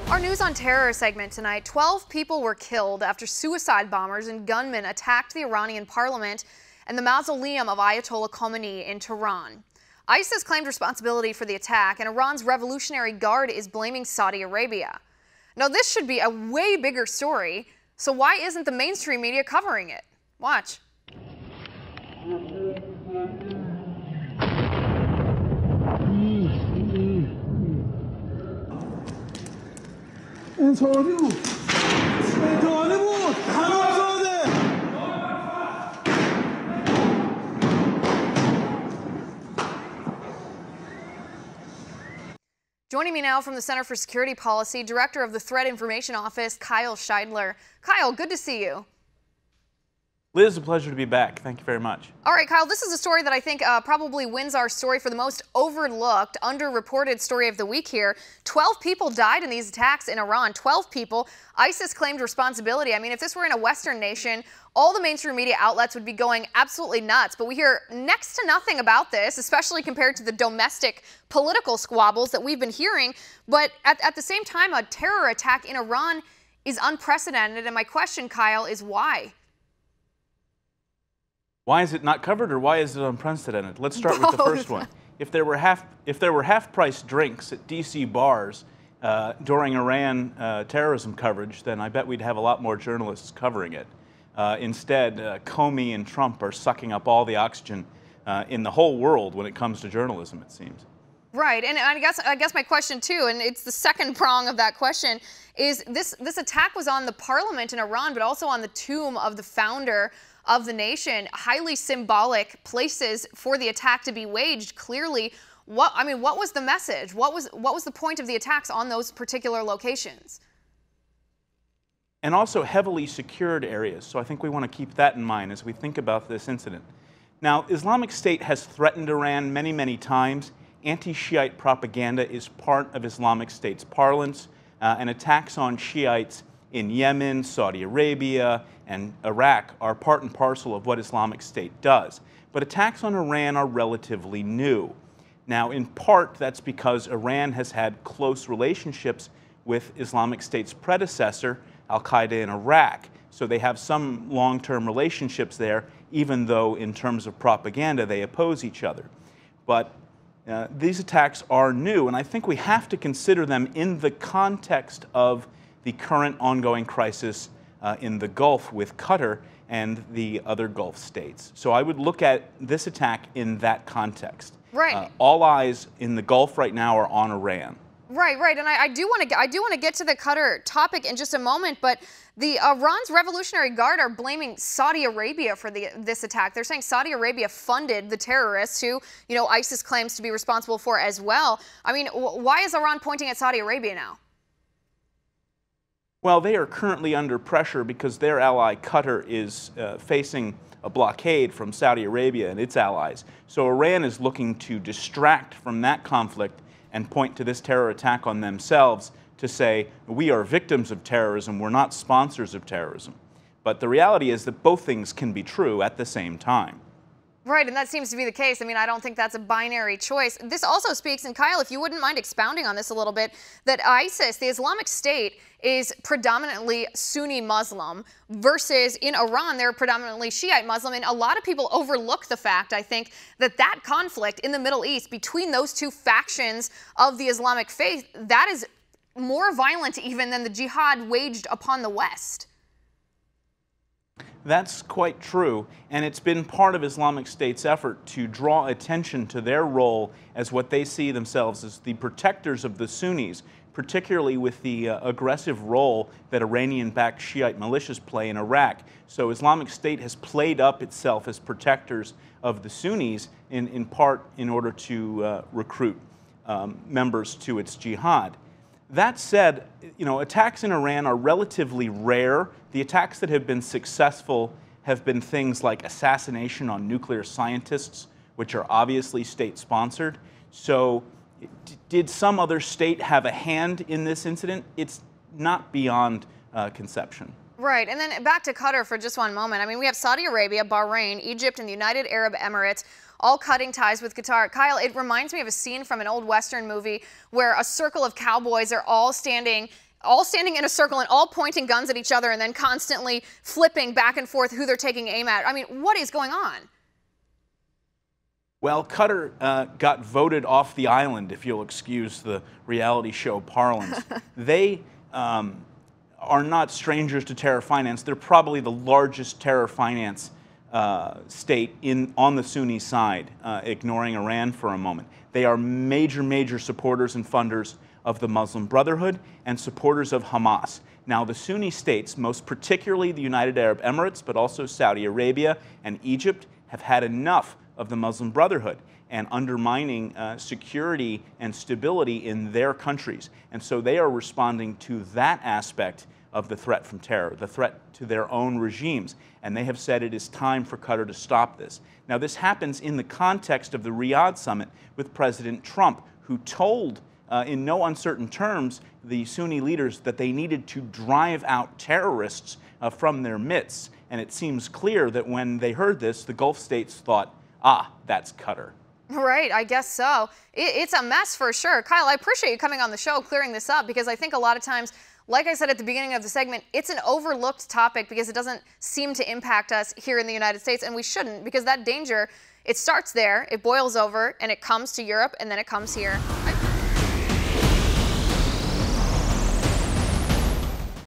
Our News on Terror segment tonight, 12 people were killed after suicide bombers and gunmen attacked the Iranian parliament and the mausoleum of Ayatollah Khomeini in Tehran. ISIS claimed responsibility for the attack, and Iran's Revolutionary Guard is blaming Saudi Arabia. Now, this should be a way bigger story, so why isn't the mainstream media covering it? Watch. Joining me now from the Center for Security Policy, Director of the Threat Information Office, Kyle Scheidler. Kyle, good to see you. Liz, a pleasure to be back. Thank you very much. All right, Kyle, this is a story that I think probably wins our story for the most overlooked, underreported story of the week here. 12 people died in these attacks in Iran. 12 people. ISIS claimed responsibility. I mean, if this were in a Western nation, all the mainstream media outlets would be going absolutely nuts. But we hear next to nothing about this, especially compared to the domestic political squabbles that we've been hearing. But at the same time, a terror attack in Iran is unprecedented. And my question, Kyle, is why? Why is it not covered, or why is it unprecedented? Let's start with the first one. If there were half-price drinks at D.C. bars during Iran terrorism coverage, then I bet we'd have a lot more journalists covering it. Instead, Comey and Trump are sucking up all the oxygen in the whole world when it comes to journalism, it seems. Right, and I guess my question too, and it's the second prong of that question, is this attack was on the parliament in Iran, but also on the tomb of the founder of the nation. Highly symbolic places for the attack to be waged. Clearly, what was the message? What was the point of the attacks on those particular locations? And also heavily secured areas. So I think we want to keep that in mind as we think about this incident. Now, Islamic State has threatened Iran many, many times. Anti-Shiite propaganda is part of Islamic State's parlance, and attacks on Shiites in Yemen, Saudi Arabia, and Iraq are part and parcel of what Islamic State does. But attacks on Iran are relatively new. Now, in part, that's because Iran has had close relationships with Islamic State's predecessor, Al-Qaeda in Iraq. So they have some long-term relationships there, even though in terms of propaganda they oppose each other. But these attacks are new, and I think we have to consider them in the context of the current ongoing crisis in the Gulf with Qatar and the other Gulf states. So I would look at this attack in that context. Right. All eyes in the Gulf right now are on Iran. Right, and I do want to get to the Qatar topic in just a moment, but the Iran's Revolutionary Guard are blaming Saudi Arabia for this attack. They're saying Saudi Arabia funded the terrorists, who ISIS claims to be responsible for as well. I mean, why is Iran pointing at Saudi Arabia now? Well, they are currently under pressure because their ally Qatar is facing a blockade from Saudi Arabia and its allies. So Iran is looking to distract from that conflict and point to this terror attack on themselves to say, we are victims of terrorism, we're not sponsors of terrorism. But the reality is that both things can be true at the same time. Right, and that seems to be the case. I mean, I don't think that's a binary choice. This also speaks, and Kyle, if you wouldn't mind expounding on this a little bit, that ISIS, the Islamic State, is predominantly Sunni Muslim versus in Iran, they're predominantly Shiite Muslim. And a lot of people overlook the fact, I think, that conflict in the Middle East between those two factions of the Islamic faith, that is more violent even than the jihad waged upon the West. That's quite true, and it's been part of Islamic State's effort to draw attention to their role as what they see themselves as the protectors of the Sunnis, particularly with the aggressive role that Iranian-backed Shiite militias play in Iraq. So Islamic State has played up itself as protectors of the Sunnis in part in order to recruit members to its jihad. That said, attacks in Iran are relatively rare. The attacks that have been successful have been things like assassination on nuclear scientists, which are obviously state-sponsored. So did some other state have a hand in this incident? It's not beyond conception. Right, and then back to Qatar for just one moment. I mean, we have Saudi Arabia, Bahrain, Egypt, and the United Arab Emirates all cutting ties with Qatar. Kyle, it reminds me of a scene from an old Western movie where a circle of cowboys are all standing all standing in a circle and all pointing guns at each other and then constantly flipping back and forth who they're taking aim at. I mean, what is going on? Well, Qatar got voted off the island, if you'll excuse the reality show parlance. They are not strangers to terror finance. They're probably the largest terror finance state on the Sunni side, ignoring Iran for a moment. They are major supporters and funders of the Muslim Brotherhood and supporters of Hamas. Now, the Sunni states, most particularly the United Arab Emirates, but also Saudi Arabia and Egypt, have had enough of the Muslim Brotherhood and undermining security and stability in their countries. And so they are responding to that aspect of the threat from terror, the threat to their own regimes. And they have said it is time for Qatar to stop this. Now, this happens in the context of the Riyadh summit with President Trump, who told in no uncertain terms the Sunni leaders that they needed to drive out terrorists from their midst. And it seems clear that when they heard this, the Gulf states thought, ah, that's Qatar. Right, I guess so. It's a mess for sure. Kyle, I appreciate you coming on the show, clearing this up, because I think a lot of times, like I said at the beginning of the segment, it's an overlooked topic because it doesn't seem to impact us here in the United States, and we shouldn't, because that danger, it starts there, it boils over, and it comes to Europe, and then it comes here.